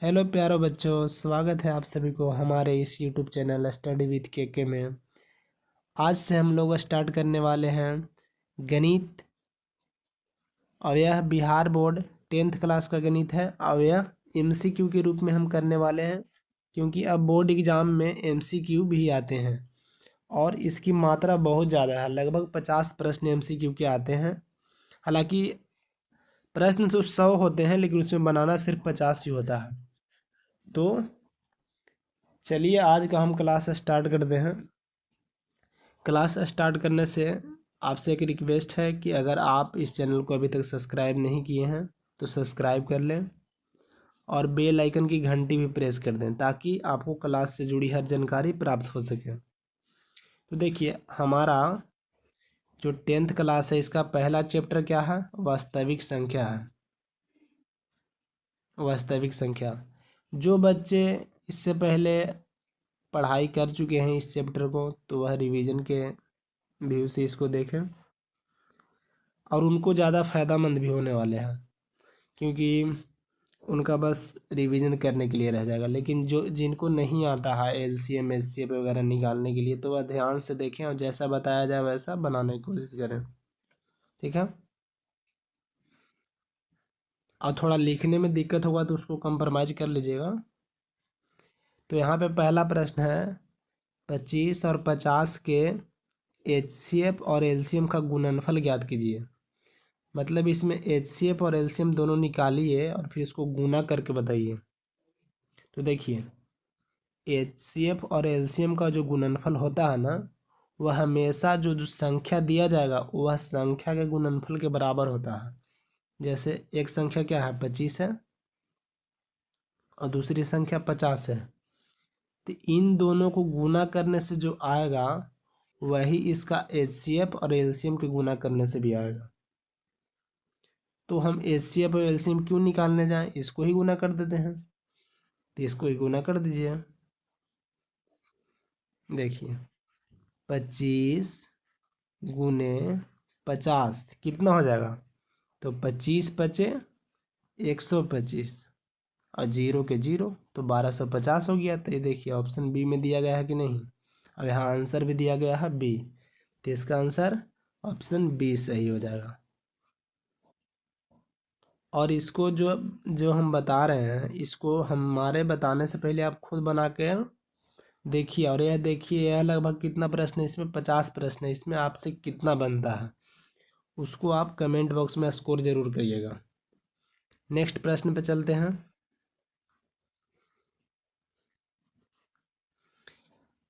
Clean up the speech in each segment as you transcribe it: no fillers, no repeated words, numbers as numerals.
Hello प्यारो बच्चों, स्वागत है आप सभी को हमारे इस यूट्यूब चैनल स्टडी विद के में। आज से हम लोग स्टार्ट करने वाले हैं गणित। और यह बिहार बोर्ड 10th क्लास का गणित है और यह एमसीक्यू के रूप में हम करने वाले हैं, क्योंकि अब बोर्ड एग्ज़ाम में एमसीक्यू भी आते हैं और इसकी मात्रा बहुत ज़्यादा है। लगभग 50 प्रश्न एमसीक्यू के आते हैं। हालांकि प्रश्न तो 100 होते हैं, लेकिन उसमें बनाना सिर्फ 50 ही होता है। तो चलिए आज का हम क्लास स्टार्ट करते हैं। क्लास स्टार्ट करने से आपसे एक रिक्वेस्ट है कि अगर आप इस चैनल को अभी तक सब्सक्राइब नहीं किए हैं तो सब्सक्राइब कर लें और बेल आइकन की घंटी भी प्रेस कर दें, ताकि आपको क्लास से जुड़ी हर जानकारी प्राप्त हो सके। तो देखिए, हमारा जो 10th क्लास है इसका पहला चैप्टर क्या है? वास्तविक संख्या है। वास्तविक संख्या। जो बच्चे इससे पहले पढ़ाई कर चुके हैं इस चैप्टर को, तो वह रिवीजन के व्यू से इसको देखें और उनको ज़्यादा फ़ायदामंद भी होने वाले हैं, क्योंकि उनका बस रिवीजन करने के लिए रह जाएगा। लेकिन जो जिनको नहीं आता है एलसीएम एचसीएफ वगैरह निकालने के लिए, तो वह ध्यान से देखें और जैसा बताया जाए वैसा बनाने की कोशिश करें। ठीक है। और थोड़ा लिखने में दिक्कत होगा तो उसको कंप्रोमाइज़ कर लीजिएगा। तो यहाँ पे पहला प्रश्न है, 25 और 50 के एचसीएफ और एलसीएम का गुणनफल ज्ञात कीजिए। मतलब इसमें एचसीएफ और एलसीएम दोनों निकालिए और फिर इसको गुना करके बताइए। तो देखिए, एचसीएफ और एलसीएम का जो गुणनफल होता है ना, वह हमेशा जो संख्या दिया जाएगा वह संख्या के गुणनफल के बराबर होता है। जैसे एक संख्या क्या है? 25 है और दूसरी संख्या 50 है। तो इन दोनों को गुना करने से जो आएगा वही इसका एचसीएफ और एलसीएम के गुना करने से भी आएगा। तो हम एचसीएफ और एलसीएम क्यों निकालने जाएं? इसको ही गुना कर देते हैं। तो इसको ही गुना कर दीजिए। देखिए, 25 गुने 50 कितना हो जाएगा? तो 25 बचे 125 और जीरो के जीरो, तो 1250 हो गया। तो ये देखिए ऑप्शन बी में दिया गया है कि नहीं। अब यहाँ आंसर भी दिया गया है बी, तो इसका आंसर ऑप्शन बी सही हो जाएगा। और इसको जो जो हम बता रहे हैं, इसको हमारे बताने से पहले आप खुद बना कर देखिए। और यह देखिए, यह लगभग कितना प्रश्न है? इसमें 50 प्रश्न है। इसमें आपसे कितना बनता है उसको आप कमेंट बॉक्स में स्कोर जरूर करिएगा। नेक्स्ट प्रश्न पे चलते हैं।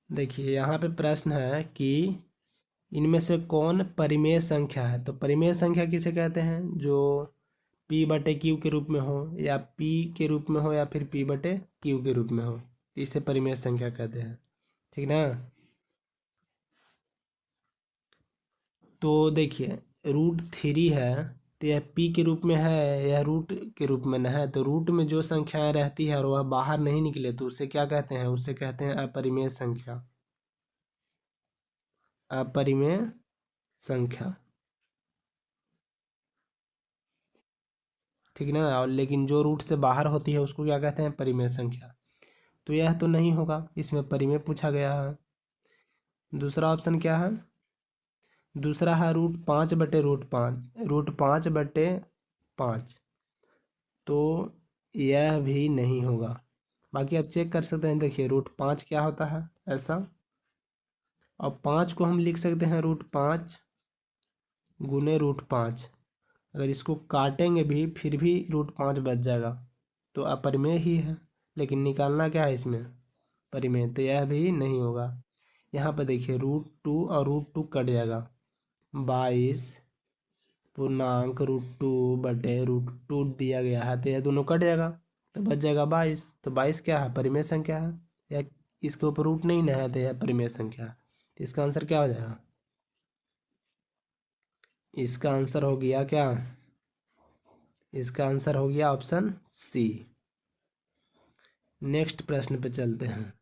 देखिए, यहाँ पे प्रश्न है कि इनमें से कौन परिमेय संख्या है? तो परिमेय संख्या किसे कहते हैं? जो p बटे क्यू के रूप में हो, या p के रूप में हो, या फिर p बटे क्यू के रूप में हो, इसे परिमेय संख्या कहते हैं। ठीक ना। तो देखिए, √3 है, तो यह p के रूप में है, यह रूट के रूप में न है। तो रूट में जो संख्याएं रहती है और वह बाहर नहीं निकले, तो उसे क्या कहते हैं? उसे कहते हैं अपरिमेय संख्या। अपरिमेय संख्या। ठीक ना। और लेकिन जो रूट से बाहर होती है उसको क्या कहते हैं? परिमेय संख्या। तो यह तो नहीं होगा, इसमें परिमेय पूछा गया है। दूसरा ऑप्शन क्या है? दूसरा है √5 बटे √5, √5/5। तो यह भी नहीं होगा। बाकी आप चेक कर सकते हैं। देखिए, √5 क्या होता है ऐसा। और 5 को हम लिख सकते हैं √5 गुने √5। अगर इसको काटेंगे भी फिर भी √5 बच जाएगा, तो अपरिमेय ही है। लेकिन निकालना क्या है इसमें? परिमेय। तो यह भी नहीं होगा। यहाँ पर देखिए, √2 और √2 कट जाएगा। 22 पूर्णांक √2 बटे √2 दिया गया है, तो यह दोनों कट जाएगा, तो बच जाएगा 22। तो 22 क्या है? परिमेय संख्या है। या इसके ऊपर रूट नहीं ना है, तो यह परिमेय संख्या है। तो इसका आंसर क्या हो जाएगा? इसका आंसर हो गया क्या? इसका आंसर हो गया ऑप्शन सी। नेक्स्ट प्रश्न पे चलते हैं।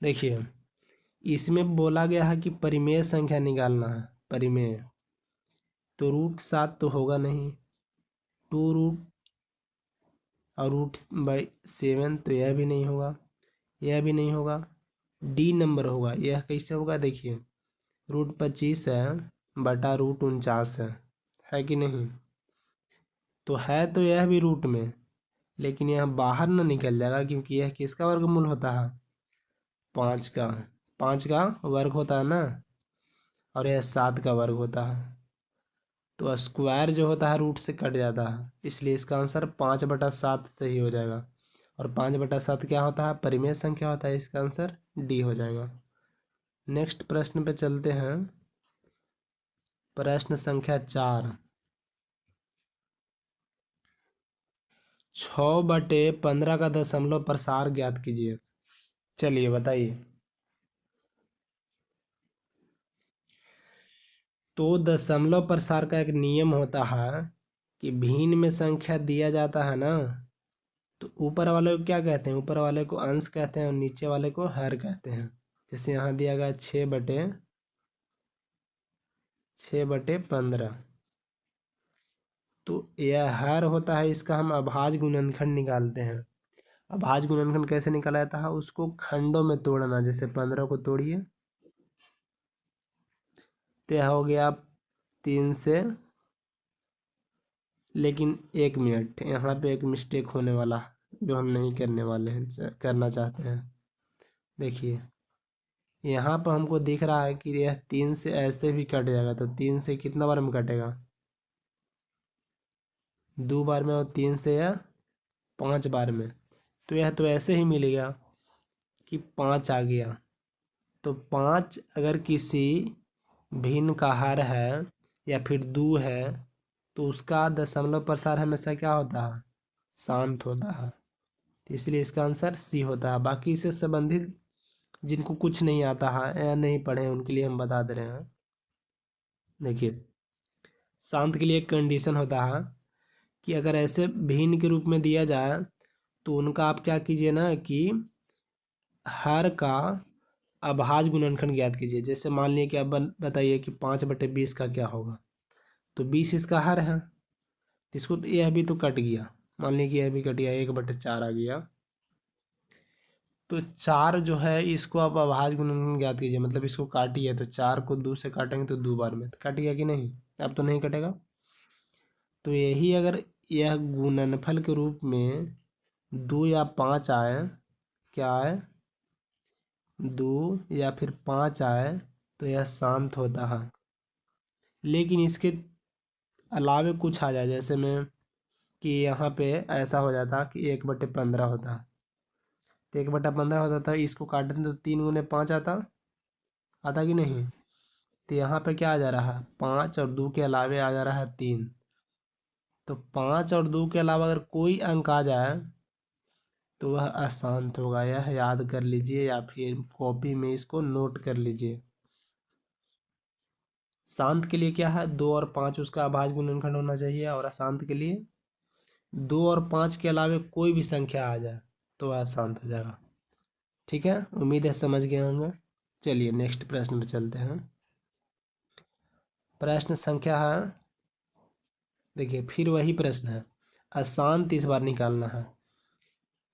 देखिए, इसमें बोला गया है कि परिमेय संख्या निकालना है। परिमेय तो √7 तो होगा नहीं, 2 और √7 तो यह भी नहीं होगा, यह भी नहीं होगा। डी नंबर होगा। यह कैसे होगा देखिए, √25 है बटा √49 है कि नहीं। तो है तो यह भी रूट में, लेकिन यह बाहर ना निकल जाएगा क्योंकि यह किसका वर्गमूल होता है, 5 का। 5 का वर्ग होता है ना, और यह 7 का वर्ग होता है। तो स्क्वायर जो होता है रूट से कट जाता है, इसलिए इसका आंसर 5/7 सही हो जाएगा। और 5/7 क्या होता है, परिमेय संख्या होता है, इसका आंसर डी हो जाएगा। नेक्स्ट प्रश्न पे चलते हैं। प्रश्न संख्या 4, 6/15 का दशमलव प्रसार ज्ञात कीजिए। चलिए बताइए। तो दशमलव प्रसार का एक नियम होता है कि भिन्न में संख्या दिया जाता है ना, तो ऊपर वाले को क्या कहते हैं, ऊपर वाले को अंश कहते हैं और नीचे वाले को हर कहते हैं। जैसे यहाँ दिया गया 6/15, तो यह हर होता है, इसका हम अभाज्य गुणनखंड निकालते हैं। अभाज्य गुणनखंड कैसे निकाला जाता है, उसको खंडों में तोड़ना। जैसे 15 को तोड़िए तो यह हो गया 3 से, लेकिन 1 मिनट यहाँ पे एक मिस्टेक होने वाला जो हम नहीं करने वाले हैं, करना चाहते हैं। देखिए यहाँ पर हमको दिख रहा है कि यह 3 से ऐसे भी कट जाएगा, तो 3 से कितना बार में कटेगा, 2 बार में, और 3 से या 5 बार में। तो यह तो ऐसे ही मिलेगा कि 5 आ गया। तो 5 अगर किसी भिन्न का हर है या फिर 2 है, तो उसका दशमलव प्रसार हमेशा क्या होता है, शांत होता है। तो इसलिए इसका आंसर सी होता है। बाकी इससे संबंधित जिनको कुछ नहीं आता है या नहीं पढ़े हैं, उनके लिए हम बता दे रहे हैं। देखिए शांत के लिए एक कंडीशन होता है कि अगर ऐसे भिन्न के रूप में दिया जाए, तो उनका आप क्या कीजिए ना कि हर का अभाज्य गुणनखंड ज्ञात कीजिए। जैसे मान लीजिए कि आप बताइए कि 5/20 का क्या होगा, तो 20 इसका हर है, इसको तो यह भी तो कट गया, मान लीजिए कि यह भी कट गया, 1/4 आ गया। तो 4 जो है इसको आप अभाज्य गुणनखंड ज्ञात कीजिए, मतलब इसको काटिए, तो 4 को 2 से काटेंगे तो 2 बार में, तो कट गया कि नहीं, अब तो नहीं कटेगा। तो यही अगर यह गुणनफल के रूप में 2 या 5 आए, क्या आए, 2 या फिर 5 आए, तो यह शांत होता है। लेकिन इसके अलावे कुछ आ जाए, जैसे में कि यहाँ पे ऐसा हो जाता कि 1/15 होता, तो 1/15 होता था, इसको काटते तो 3 × 5 आता कि नहीं। तो यहाँ पे क्या आ जा रहा है, 5 और 2 के अलावे आ जा रहा है 3। तो 5 और 2 के अलावा अगर कोई अंक आ जाए तो वह अशांत होगा, यह याद कर लीजिए या फिर कॉपी में इसको नोट कर लीजिए। शांत के लिए क्या है, 2 और 5 उसका अभाज्य गुणनखंड होना चाहिए, और अशांत के लिए 2 और 5 के अलावे कोई भी संख्या आ जाए तो वह शांत हो जाएगा। ठीक है, उम्मीद है समझ गए होंगे। चलिए नेक्स्ट प्रश्न पे चलते हैं। प्रश्न संख्या है, देखिए फिर वही प्रश्न है, अशांत इस बार निकालना है।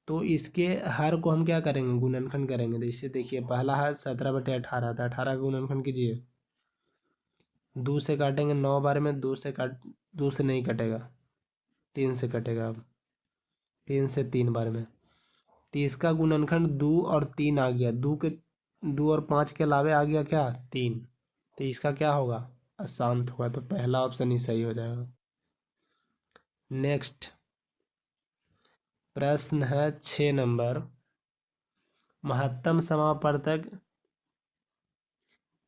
तो इसके हर को हम क्या करेंगे, गुणनखंड करेंगे। तो इससे देखिए पहला है 17/18 था, 18 का गुणनखंड कीजिए, 2 से काटेंगे 9 बार में, 2 से नहीं कटेगा, 3 से कटेगा। अब 3 से 3 बार में, तो इसका गुणनखंड 2 और 3 आ गया, 2 और 5 के अलावे आ गया क्या, 3। तो इसका क्या होगा, अशांत होगा। तो पहला ऑप्शन ही सही हो जाएगा। नेक्स्ट प्रश्न है 6 नंबर, महत्तम समापवर्तक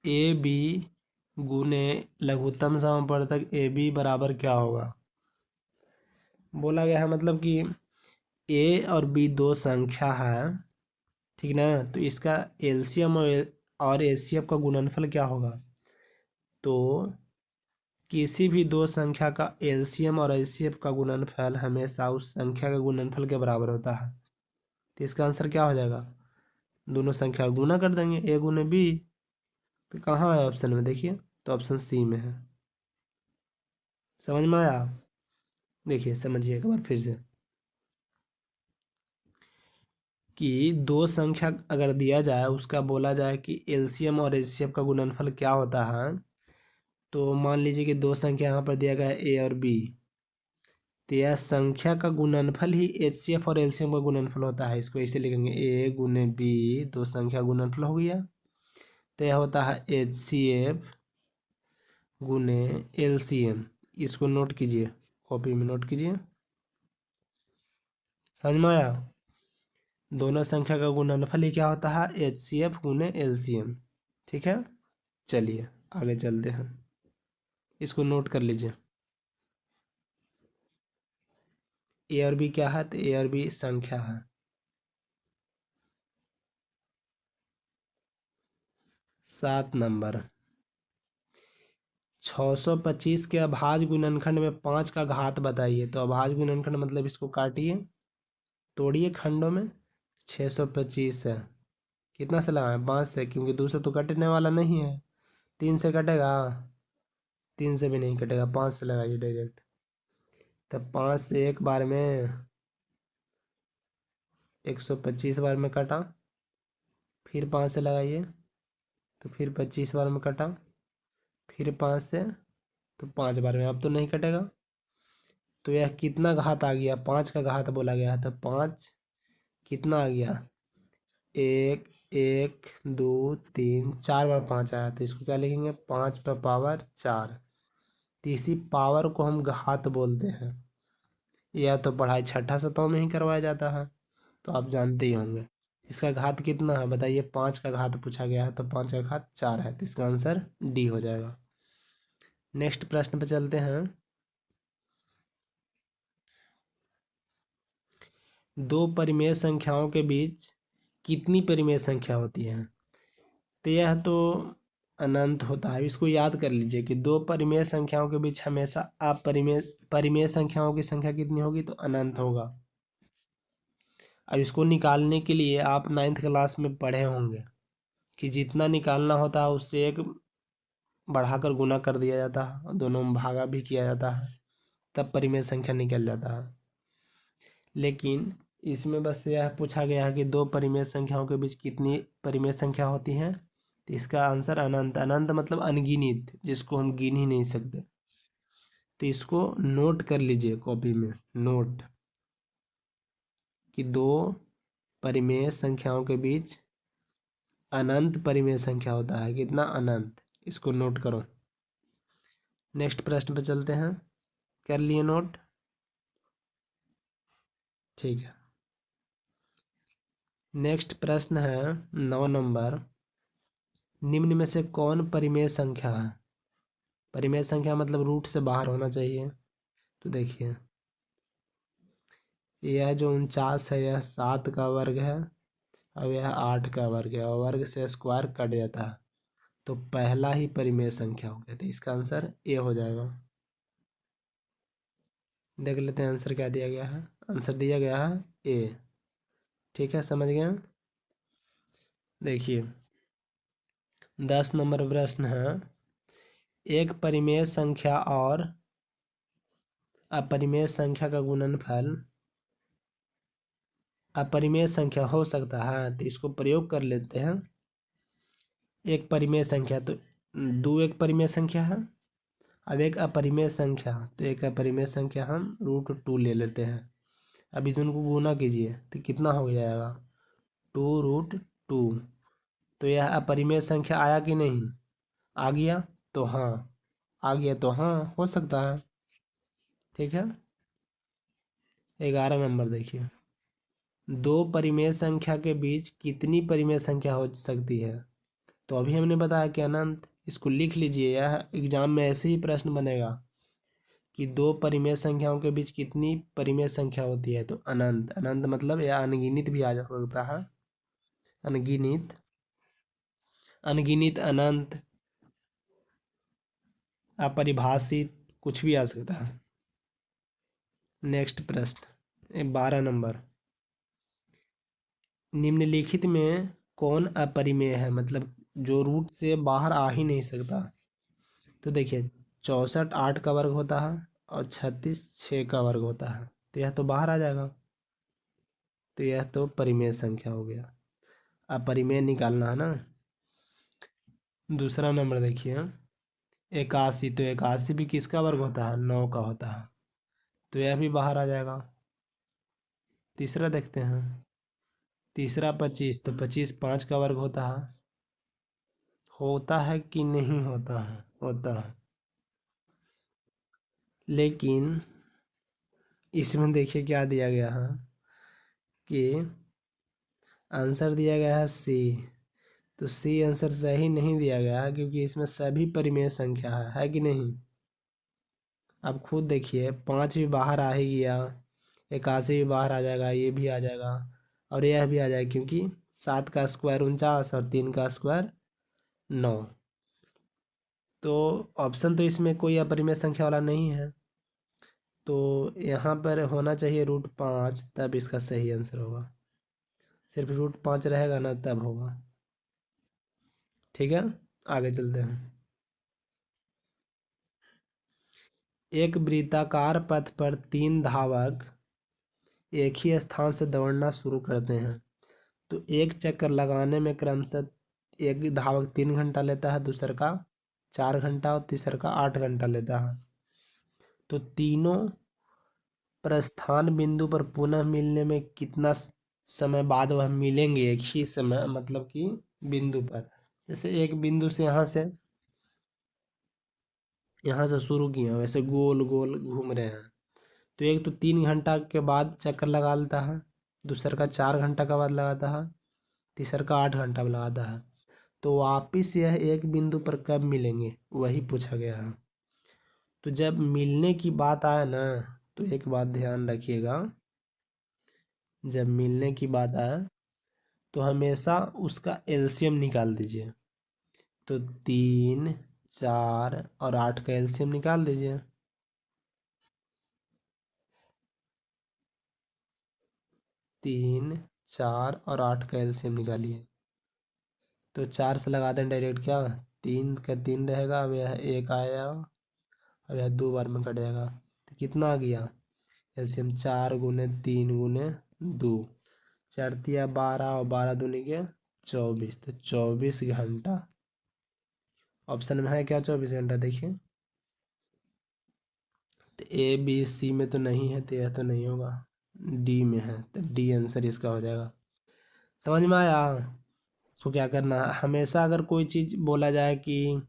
ए बी गुने लघुत्तम समापवर्तक ए बी बराबर क्या होगा। बोला गया है मतलब कि ए और बी दो संख्या है, ठीक ना, तो इसका एलसीएम और एचसीएफ का गुणनफल क्या होगा। तो किसी भी दो संख्या का एलसीएम और एचसीएफ का गुणनफल हमेशा उस संख्या के गुणनफल के बराबर होता है। तो इसका आंसर क्या हो जाएगा, दोनों संख्या गुना कर देंगे, ए गुने बी। तो कहाँ है ऑप्शन में, देखिए तो ऑप्शन सी में है। समझ में आया? देखिए समझिए एक बार फिर से कि दो संख्या अगर दिया जाए, उसका बोला जाए कि एलसीएम और एचसीएफ का गुणनफल क्या होता है। तो मान लीजिए कि दो संख्या यहाँ पर दिया गया है ए और बी, तो यह संख्या का गुणनफल ही एचसीएफ और एलसीएम का गुणनफल होता है। इसको ऐसे लिखेंगे, ए गुने बी, दो संख्या गुणनफल हो गया। तो यह होता है एचसीएफ गुने एलसीएम। इसको नोट कीजिए, कॉपी में नोट कीजिए। समझ में आया? दोनों संख्या का गुणनफल ही क्या होता है, एचसीएफ गुने एलसीएम। ठीक है, चलिए आगे चलते हैं। इसको नोट कर लीजिए। ए और बी क्या है, तो ए और बी संख्या है। 7 नंबर, 625 के अभाज्य गुणनखंड में 5 का घात बताइए। तो अभाज्य गुणनखंड मतलब इसको काटिए, तोड़िए खंडों में। 625 है, कितना से लगाएं, 5 से, क्योंकि दूसरा तो कटने वाला नहीं है। 3 से कटेगा, 3 से भी नहीं कटेगा, 5 से लगाइए डायरेक्ट। तब 5 से एक बार में 125 बार में कटा, फिर 5 से लगाइए तो फिर 25 बार में कटा, फिर 5 से तो 5 बार में। अब तो नहीं कटेगा। तो यह कितना घात आ गया, 5 का घात बोला गया है। तो 5 कितना आ गया, 1 1 2 3 4 बार 5 आया। तो इसको क्या लिखेंगे, 5 पर पावर 4। तो इसी पावर को हम घात बोलते हैं। यह तो पढ़ाई छठा सतों में ही करवाया जाता है, तो आप जानते ही होंगे। इसका घात कितना है बताइए, 5 का घात पूछा गया है, तो 5 का घात 4 है। तो इसका आंसर डी हो जाएगा। नेक्स्ट प्रश्न पे चलते हैं। दो परिमेय संख्याओं के बीच कितनी परिमेय संख्या होती है। तो यह तो अनंत होता है। इसको याद कर लीजिए कि दो परिमेय संख्याओं के बीच हमेशा अपरिमेय परिमेय संख्याओं की संख्या कितनी होगी, तो अनंत होगा। अब इसको निकालने के लिए आप 9th क्लास में पढ़े होंगे कि जितना निकालना होता है उससे एक बढ़ाकर गुना कर दिया जाता है और दोनों में भागा भी किया जाता है, तब परिमेय संख्या निकल जाता है। लेकिन इसमें बस यह पूछा गया है कि दो परिमेय संख्याओं के बीच कितनी परिमेय संख्या होती है। तो इसका आंसर अनंत। अनंत मतलब अनगिनत, जिसको हम गिन ही नहीं सकते। तो इसको नोट कर लीजिए कॉपी में, नोट कि दो परिमेय संख्याओं के बीच अनंत परिमेय संख्या होता है। कितना, अनंत। इसको नोट करो। नेक्स्ट प्रश्न पे चलते हैं। कर लिए नोट? ठीक है। नेक्स्ट प्रश्न है 9 नंबर। निम्न में से कौन परिमेय संख्या है। परिमेय संख्या मतलब रूट से बाहर होना चाहिए। तो देखिए, यह जो 49 है, यह 7 का वर्ग है और यह 8 का वर्ग है, और वर्ग से स्क्वायर कट जाता है। तो पहला ही परिमेय संख्या हो गया। तो इसका आंसर ए हो जाएगा। देख लेते हैं आंसर क्या दिया गया है। आंसर दिया गया है ए। ठीक है, समझ गए। देखिए 10 नंबर प्रश्न है। एक परिमेय संख्या और अपरिमेय संख्या का गुणनफल अपरिमेय संख्या हो सकता है। तो इसको प्रयोग कर लेते हैं। एक परिमेय संख्या, तो दो एक परिमेय संख्या है। अब एक अपरिमेय संख्या, तो एक अपरिमेय संख्या हम √2 ले लेते हैं। अब इन दोनों को गुना कीजिए तो कितना हो जाएगा, 2√2। तो यह अपरिमेय संख्या आया कि नहीं, आ गया। तो हाँ, आ गया तो हाँ हो सकता है। ठीक है। 11 नंबर देखिए, दो परिमेय संख्या के बीच कितनी परिमेय संख्या हो सकती है। तो अभी हमने बताया कि अनंत। इसको लिख लीजिए, यह एग्जाम में ऐसे ही प्रश्न बनेगा कि दो परिमेय संख्याओं के बीच कितनी परिमेय संख्या होती है। तो अनंत। अनंत मतलब यह अनगिनत भी आ जा सकता है। अनगिनत, अनगिनत, अनंत, अपरिभाषित, कुछ भी आ सकता है। नेक्स्ट प्रश्न 12 नंबर। निम्नलिखित में कौन अपरिमेय है, मतलब जो रूट से बाहर आ ही नहीं सकता। तो देखिए 64 8 का वर्ग होता है, और 36 6 का वर्ग होता है, तो यह तो बाहर आ जाएगा। तो यह तो परिमेय संख्या हो गया। अब परिमेय निकालना है ना। दूसरा नंबर देखिए, 81। तो 81 भी किसका वर्ग होता है? 9 का होता है, तो यह भी बाहर आ जाएगा। तीसरा देखते हैं, तीसरा 25। तो 25 5 का वर्ग होता है कि नहीं होता है? होता है। लेकिन इसमें देखिए क्या दिया गया है कि आंसर दिया गया है सी। तो सी आंसर सही नहीं दिया गया है, क्योंकि इसमें सभी परिमेय संख्या है कि नहीं? अब खुद देखिए, 5 भी बाहर आ ही गया, 81 भी बाहर आ जाएगा, ये भी आ जाएगा और यह भी आ जाएगा, क्योंकि 7 का स्क्वायर 49 और 3 का स्क्वायर 9। तो ऑप्शन तो इसमें कोई अपरिमेय संख्या वाला नहीं है, तो यहाँ पर होना चाहिए √5, तब इसका सही आंसर होगा। सिर्फ √5 रहेगा ना, तब होगा। ठीक है, आगे चलते हैं। एक वृत्ताकार पथ पर 3 धावक एक ही स्थान से दौड़ना शुरू करते हैं। तो एक चक्कर लगाने में क्रमशः एक धावक 3 घंटा लेता है, दूसर का 4 घंटा और तीसर का 8 घंटा लेता है। तो तीनों प्रस्थान बिंदु पर पुनः मिलने में कितना समय बाद वह मिलेंगे? एक ही समय, मतलब कि बिंदु पर। जैसे एक बिंदु से यहाँ से शुरू किए हैं, वैसे गोल गोल घूम रहे हैं। तो एक तो 3 घंटा के बाद चक्कर लगा लेता है, दूसर का 4 घंटा के बाद लगाता है, तीसर का 8 घंटा में लगाता है। तो वापिस यह एक बिंदु पर कब मिलेंगे, वही पूछा गया है। तो जब मिलने की बात आए ना, तो एक बात ध्यान रखिएगा, जब मिलने की बात आए तो हमेशा उसका एलसीएम निकाल दीजिए। तो 3 4 और 8 का एलसीएम निकाल दीजिए। 3 4 और 8 का एलसीएम निकालिए। तो 4 से लगा दें डायरेक्ट, क्या 3 का 3 रहेगा, अब यह 1 आया, अब यह 2 बार में कट जाएगा। तो कितना आ गया एलसीएम? 4 × 3 × 2, 4 × 3 = 12 और 12 × 2 = 24। तो 24 घंटा ऑप्शन में है क्या? 24 घंटा देखिए। तो ए बी सी में तो नहीं है, तो यह तो नहीं होगा। डी में है, तो डी आंसर इसका हो जाएगा। समझ में आया? इसको क्या करना है, हमेशा अगर कोई चीज़ बोला जाए कि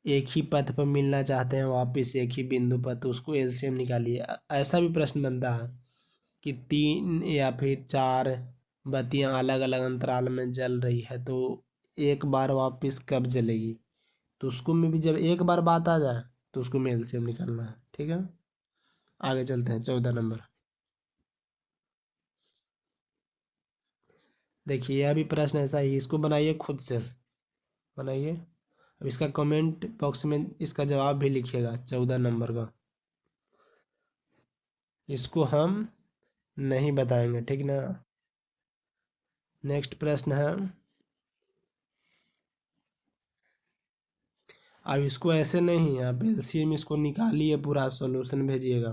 एक ही पथ पर मिलना चाहते हैं वापिस एक ही बिंदु पर, तो उसको एलसीएम निकालिए। ऐसा भी प्रश्न बनता है कि 3 या फिर 4 बत्तियां अलग अलग अंतराल में जल रही है, तो एक बार वापिस कब जलेगी? तो उसको में भी जब एक बार बात आ जाए, तो उसको में एलसीएम निकालना है। ठीक है, आगे चलते हैं। 14 नंबर देखिए, यह भी प्रश्न ऐसा ही, इसको बनाइए, खुद से बनाइए। अब इसका कमेंट बॉक्स में इसका जवाब भी लिखिएगा, 14 नंबर का। इसको हम नहीं बताएंगे, ठीक ना। नेक्स्ट प्रश्न है, अब इसको ऐसे नहीं, आप एलसीएम इसको निकालिए, पूरा सॉल्यूशन भेजिएगा,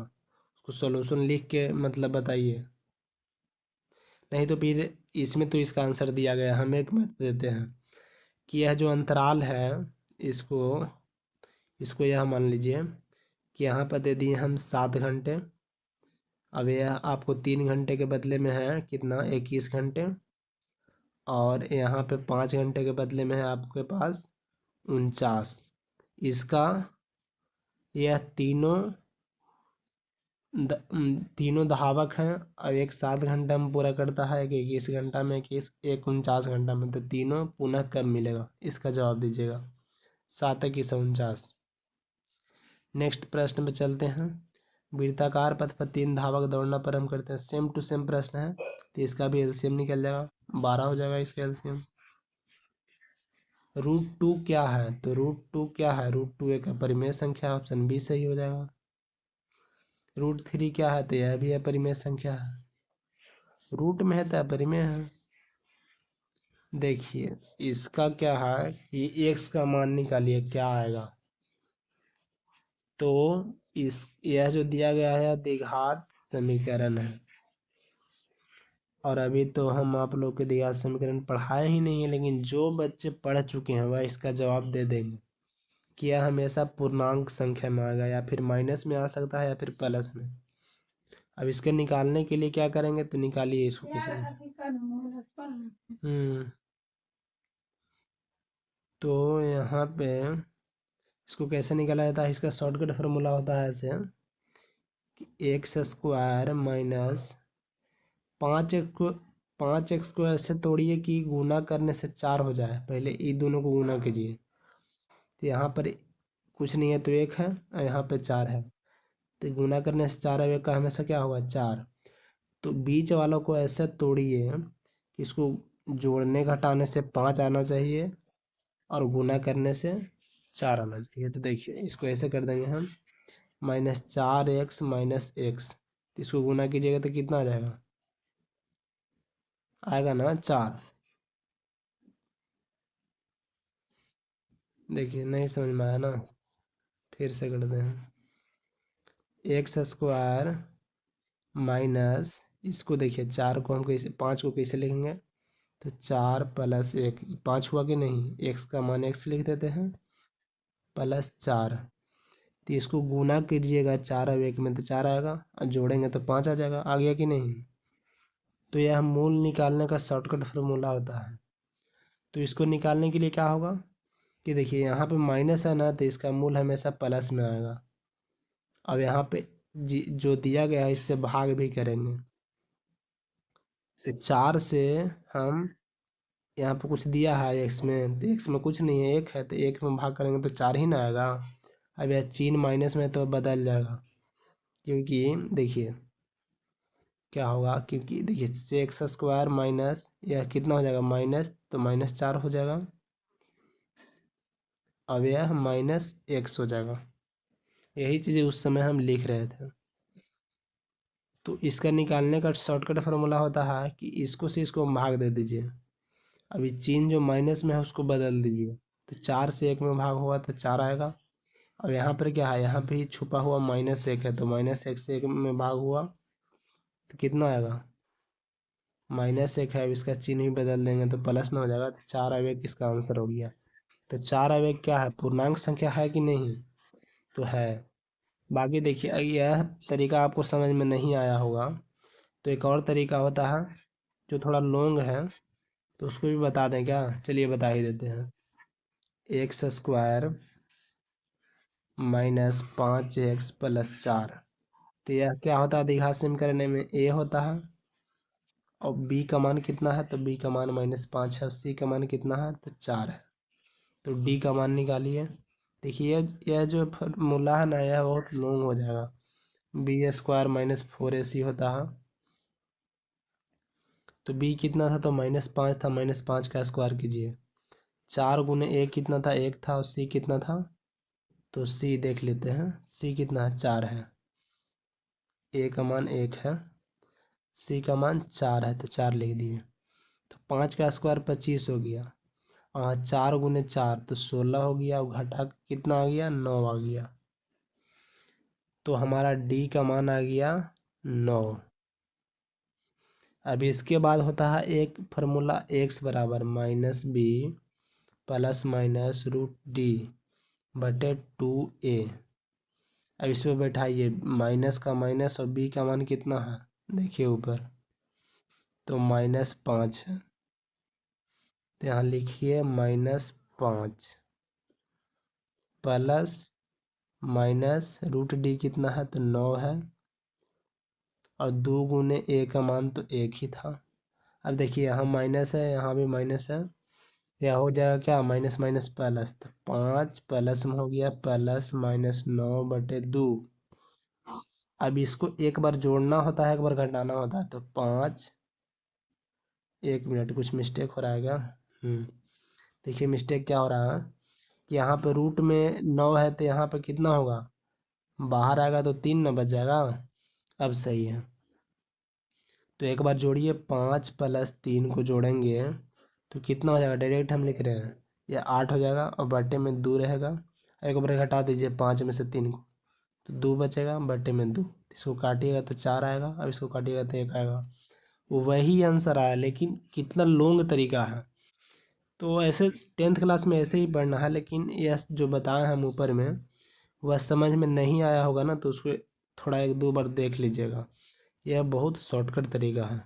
उसको सॉल्यूशन लिख के मतलब बताइए। नहीं तो फिर इसमें तो इसका आंसर दिया गया, हम एक मत देते हैं कि यह जो अंतराल है, इसको इसको यह मान लीजिए कि यहाँ पर दे दिए हम 7 घंटे। अब यह आपको 3 घंटे के बदले में है कितना? 21 घंटे। और यहाँ पे 5 घंटे के बदले में है आपके पास 49। इसका यह तीनों धावक हैं, और एक 7 घंटा में पूरा करता है, एक 21 घंटा में, एक 49 घंटा में। तो तीनों पुनः कब मिलेगा, इसका जवाब दीजिएगा। 7 × 49। नेक्स्ट प्रश्न पे चलते हैं। वृत्ताकार पथ पर 3 धावक दौड़ना प्रारंभ करते हैं, सेम टू सेम प्रश्न है, तो इसका भी एलसीएम निकल जाएगा, 12 हो जाएगा इसका एलसीएम। √2 क्या है? तो √2 क्या है? √2 एक अपरिमेय संख्या, ऑप्शन बी सही हो जाएगा। √3 क्या है? तो यह भी अपरिमेय संख्या है, रूट में है तो अपरिमेय है। देखिए इसका क्या है कि एक्स का मान निकालिए क्या आएगा। तो यह जो दिया गया है द्विघात समीकरण है। और अभी तो हम आप लोग के द्विघात समीकरण पढ़ाए ही नहीं है, लेकिन जो बच्चे पढ़ चुके हैं वह इसका जवाब दे देंगे कि यह हमेशा पूर्णांक संख्या में आएगा, या फिर माइनस में आ सकता है या फिर प्लस में। अब इसके निकालने के लिए क्या करेंगे, तो निकालिए इसको तो यहाँ पे इसको कैसे निकाला जाता है, इसका शॉर्टकट फार्मूला होता है ऐसे कि एक्स स्क्वायर माइनस 5x को 5x को ऐसे तोड़िए कि गुना करने से 4 हो जाए। पहले इन दोनों को गुना कीजिए, तो यहाँ पर कुछ नहीं है तो 1 है और यहाँ पे 4 है, तो गुना करने से 4 एक का हमेशा क्या होगा 4। तो बीच वालों को ऐसे तोड़िए कि इसको जोड़ने घटाने से 5 आना चाहिए और गुना करने से 4 आना चाहिए। तो देखिए इसको ऐसे कर देंगे हम, -4x माइनस एक्स, तो इसको गुना कीजिएगा तो कितना आ जाएगा, आएगा ना 4। देखिए नहीं समझ में आया ना, फिर से कर दें, एक्स स्क्वायर माइनस, इसको देखिए 4 को हम कैसे 5 को कैसे लिखेंगे, तो 4 प्लस 1, 5 हुआ कि नहीं, एक्स का मान एक्स लिख देते हैं प्लस 4। तो इसको गुना कीजिएगा 4 और 1 में तो 4 आएगा, और जोड़ेंगे तो 5 आ जाएगा। आ गया कि नहीं। तो यह मूल निकालने का शॉर्टकट फार्मूला होता है। तो इसको निकालने के लिए क्या होगा कि देखिए यहाँ पे माइनस है ना, तो इसका मूल हमेशा प्लस में आएगा। अब यहाँ पे जो दिया गया है इससे भाग भी करेंगे, तो 4 से हम, यहाँ पे कुछ दिया है एक्स में, तो एक्स में कुछ नहीं है, 1 है, तो 1 में भाग करेंगे तो 4 ही ना आएगा। अब यह चिन्ह माइनस में तो बदल जाएगा, क्योंकि देखिए क्या होगा, क्योंकि देखिए एक्स स्क्वायर माइनस यह कितना हो जाएगा माइनस, तो -4 हो जाएगा। अब यह -x हो जाएगा। यही चीज़ें उस समय हम लिख रहे थे। तो इसका निकालने का शॉर्टकट फार्मूला होता है कि इसको से इसको भाग दे दीजिए। अभी चिन्ह जो माइनस में है उसको बदल दीजिए, तो 4 से 1 में भाग हुआ तो 4 आएगा। और यहाँ पर क्या है, यहाँ पे ही छुपा हुआ -1 है, तो -1 से 1 में भाग हुआ तो कितना आएगा, -1 है। अब इसका चिन्ह ही बदल देंगे तो प्लस ना हो जाएगा, 4 और 1 इसका आंसर हो गया। तो 4 और 1 क्या है, पूर्णांक संख्या है कि नहीं, तो है। बाकी देखिए यह तरीका आपको समझ में नहीं आया होगा, तो एक और तरीका होता है जो थोड़ा लॉन्ग है, तो उसको भी बता दें क्या, चलिए बता ही देते हैं। एक्स स्क्वायर -5x प्लस 4, तो यह क्या होता है द्विघात समीकरण करने में, ए होता है, और बी का मान कितना है, तो बी का मान -5 है, और सी का मान कितना है, तो 4 है। तो डी का मान निकालिए। देखिए यह जो फॉर्मूला है ना, यह बहुत लॉन्ग हो जाएगा। बी स्क्वायर -4ac होता है, तो बी कितना था, तो -5 था, -5 का स्क्वायर कीजिए। 4 गुने ए कितना था, 1 था, और सी कितना था, तो सी देख लेते हैं, सी कितना है, 4 है। ए का मान 1 है, सी का मान 4 है, तो 4 लिख दिए। तो 5 का स्क्वायर 25 हो गया, और 4 गुने 4 तो 16 हो गया, और घटा कितना आ गया, 9 आ गया। तो हमारा डी का मान आ गया 9। अभी इसके बाद होता है एक फार्मूला, एक्स बराबर -b प्लस माइनस √d/2a। अब इसमें बैठाइए, माइनस का माइनस और b का मान कितना है, देखिए ऊपर, तो -5 है, तो यहाँ लिखिए -5 प्लस माइनस √d कितना है, तो 9 है, और 2 गुने a का मान तो 1 ही था। अब देखिए यहाँ माइनस है, यहाँ भी माइनस है, यह हो जाएगा क्या, माइनस माइनस प्लस, तो 5 प्लस में हो गया प्लस -9/2। अब इसको एक बार जोड़ना होता है, एक बार घटाना होता है, तो 5, 1 मिनट कुछ मिस्टेक हो रहा है क्या, देखिए मिस्टेक क्या हो रहा है कि यहाँ पे रूट में 9 है, तो यहाँ पे कितना होगा, बाहर आएगा तो 3 न बच जाएगा। अब सही है, तो एक बार जोड़िए, 5 प्लस 3 को जोड़ेंगे तो कितना हो जाएगा, डायरेक्ट हम लिख रहे हैं, यह 8 हो जाएगा, और बटे में 2 रहेगा, एक बार घटा दीजिए 5 में से 3 को, तो 2 बचेगा बटे में 2, इसको काटिएगा तो 4 आएगा, अब इसको काटिएगा तो 1 आएगा। वही आंसर आया, लेकिन कितना लॉन्ग तरीका है। तो ऐसे 10th क्लास में ऐसे ही पढ़ना है, लेकिन यह जो बताए हम ऊपर में वह समझ में नहीं आया होगा ना, तो उसको थोड़ा 1-2 बार देख लीजिएगा। यह बहुत शॉर्टकट तरीका है।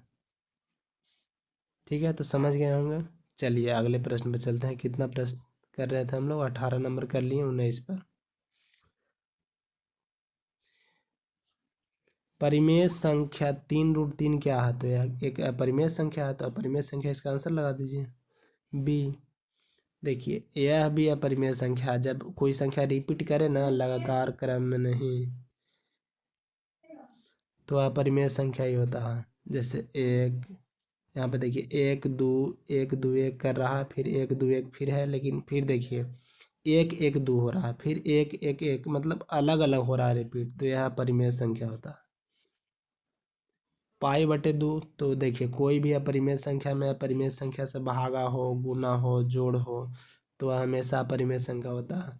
ठीक है, तो समझ गए होंगे। चलिए अगले प्रश्न पे चलते हैं। कितना प्रश्न कर रहे थे हम लोग? 18 नंबर कर लिए, 19 पर। परिमेय संख्या 3√3 क्या है? तो यह एक अपरिमेय संख्या है, तो अपरिमेय संख्या इसका आंसर लगा दीजिए बी। देखिए यह भी अपरिमेय संख्या है। जब कोई संख्या रिपीट करे ना लगातार क्रम में नहीं, तो अपरिमेय संख्या ही होता है। जैसे एक, यहाँ पे देखिए 1 2 1 2 1 कर रहा है, फिर 1 2 1 फिर है, लेकिन फिर देखिए 1 1 2 हो रहा है, फिर 1 1 1, मतलब अलग अलग हो रहा है रिपीट, तो यह परिमेय संख्या होता है। पाई बटे 2, तो देखिए कोई भी अपरिमेय संख्या में अपरिमेय संख्या से भागा हो, गुना हो, जोड़ हो, तो वह हमेशा अपरिमेय संख्या होता है।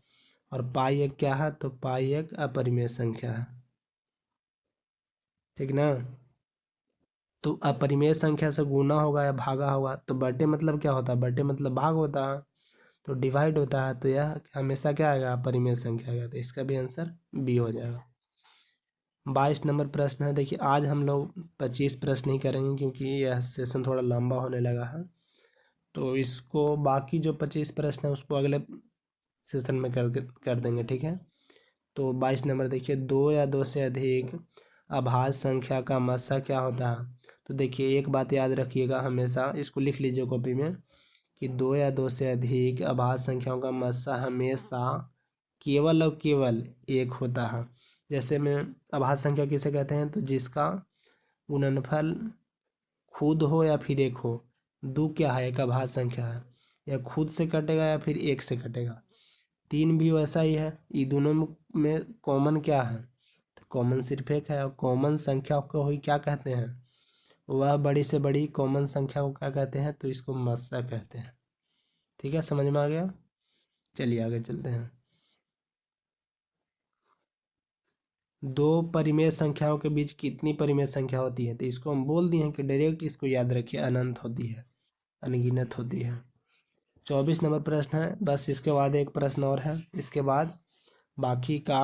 और पाई एक क्या है? तो पाई एक अपरिमेय संख्या है। ठीक ना? तो अपरिमेय संख्या से गुना होगा या भागा होगा, तो बटे मतलब क्या होता है? बटे मतलब भाग होता है, तो डिवाइड होता है, तो यह हमेशा क्या आएगा? अपरिमेय संख्या आएगा, तो इसका भी आंसर बी हो जाएगा। 22 नंबर प्रश्न है। देखिए आज हम लोग 25 प्रश्न ही करेंगे, क्योंकि यह सेशन थोड़ा लंबा होने लगा है। तो इसको बाकी जो 25 प्रश्न है उसको अगले सेशन में कर देंगे। ठीक है, तो 22 नंबर देखिए, 2 या 2 से अधिक अभाज्य संख्या का मस्सा क्या होता है? तो देखिए एक बात याद रखिएगा, हमेशा इसको लिख लीजिए कॉपी में, कि 2 या 2 से अधिक अभाज्य संख्याओं का मस्सा हमेशा केवल और केवल एक होता है। जैसे में अभाज्य संख्या किसे कहते हैं? तो जिसका गुणनफल खुद हो या फिर एक हो। दो क्या है? एक अभाज्य संख्या है, या खुद से कटेगा या फिर एक से कटेगा। 3 भी वैसा ही है। ये दोनों में कॉमन क्या है? तो कॉमन सिर्फ एक है। और कॉमन संख्या को ही क्या कहते हैं? वह बड़ी से बड़ी कॉमन संख्या को क्या कहते हैं? तो इसको मस्सा कहते हैं। ठीक है, समझ में आ गया? चलिए आगे चलते हैं। दो परिमेय संख्याओं के बीच कितनी परिमेय संख्या होती है? तो इसको हम बोल दिए हैं कि डायरेक्ट इसको याद रखिए, अनंत होती है, अनगिनत होती है। 24 नंबर प्रश्न है, बस इसके बाद एक प्रश्न और है, इसके बाद बाकी का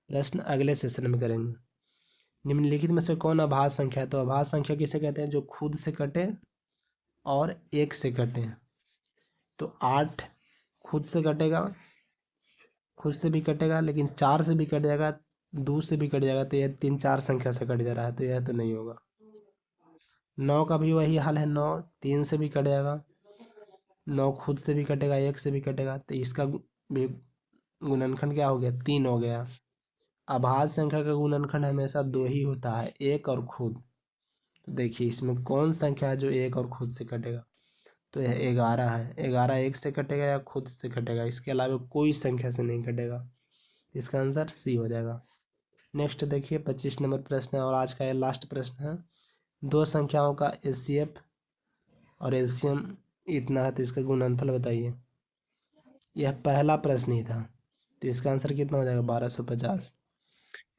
प्रश्न अगले सेशन में करेंगे। निम्नलिखित में से कौन अभाज्य संख्या है? तो अभाज्य संख्या किसे कहते हैं? जो खुद से कटे और एक से कटे। तो 8 खुद से कटेगा, खुद से भी कटेगा, लेकिन 4 से भी कट जाएगा, 2 से भी कट जाएगा, तो यह 3 4 संख्या से कट जा रहा है, तो यह तो नहीं होगा। 9 का भी वही हाल है, 9 3 से भी कट जाएगा, 9 खुद से भी कटेगा, एक से भी कटेगा, तो इसका भी गुणनखंड क्या हो गया? 3 हो गया। अभाज्य संख्या का गुणनखंड हमेशा 2 ही होता है, एक और खुद। तो देखिए इसमें कौन संख्या है जो एक और खुद से कटेगा? तो यह 11 है। 11 एक से कटेगा या खुद से कटेगा, इसके अलावा कोई संख्या से नहीं कटेगा। इसका आंसर सी हो जाएगा। नेक्स्ट देखिए 25 नंबर प्रश्न है, और आज का यह लास्ट प्रश्न है। दो संख्याओं का एचसीएफ और एलसीएम इतना है, तो इसका गुणनफल बताइए। यह पहला प्रश्न ही था, तो इसका आंसर कितना हो जाएगा? 1250।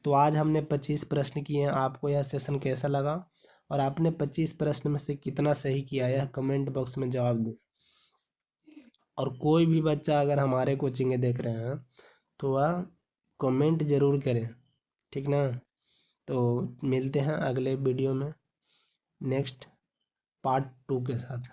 तो आज हमने 25 प्रश्न किए हैं। आपको यह सेशन कैसा लगा, और आपने 25 प्रश्न में से कितना सही किया, यह कमेंट बॉक्स में जवाब दें। और कोई भी बच्चा अगर हमारे कोचिंग देख रहे हैं तो वह कमेंट जरूर करें। ठीक ना? तो मिलते हैं अगले वीडियो में नेक्स्ट पार्ट 2 के साथ।